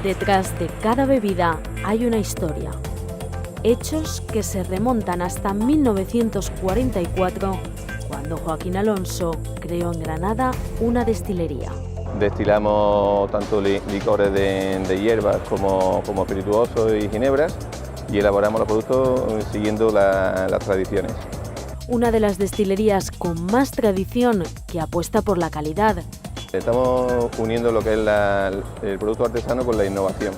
Detrás de cada bebida hay una historia. Hechos que se remontan hasta 1944, cuando Joaquín Alonso creó en Granada una destilería. Destilamos tanto licores de hierbas como espirituosos y ginebras y elaboramos los productos siguiendo las tradiciones. Una de las destilerías con más tradición que apuesta por la calidad. Estamos uniendo lo que es el producto artesano con la innovación.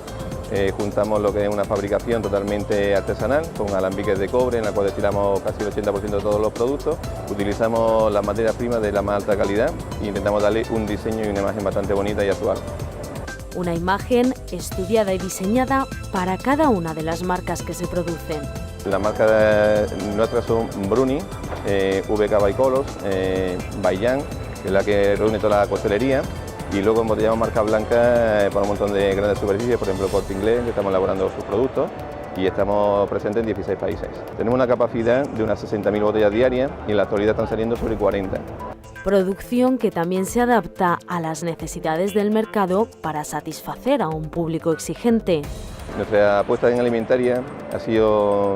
Juntamos lo que es una fabricación totalmente artesanal, con alambiques de cobre, en la cual destilamos casi el 80% de todos los productos. Utilizamos las materias primas de la más alta calidad e intentamos darle un diseño y una imagen bastante bonita y actual. Una imagen estudiada y diseñada para cada una de las marcas que se producen. Las marcas nuestras son Bruni, VK Baicolos, Baiyán, que es la que reúne toda la coctelería, y luego embotellamos marcas blancas para un montón de grandes superficies, por ejemplo Corte Inglés, que estamos elaborando sus productos y estamos presentes en 16 países. Tenemos una capacidad de unas 60.000 botellas diarias y en la actualidad están saliendo sobre 40. Producción que también se adapta a las necesidades del mercado para satisfacer a un público exigente. Nuestra apuesta en alimentaria ha sido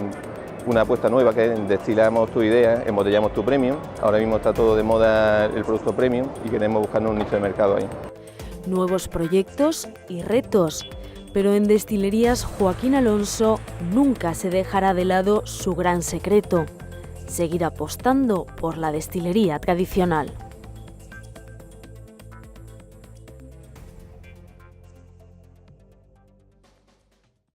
una apuesta nueva, que es destilamos tu idea, embotellamos tu premium. Ahora mismo está todo de moda el producto premium y queremos buscar un nicho de mercado ahí. Nuevos proyectos y retos, pero en Destilerías Joaquín Alonso nunca se dejará de lado su gran secreto: seguir apostando por la destilería tradicional.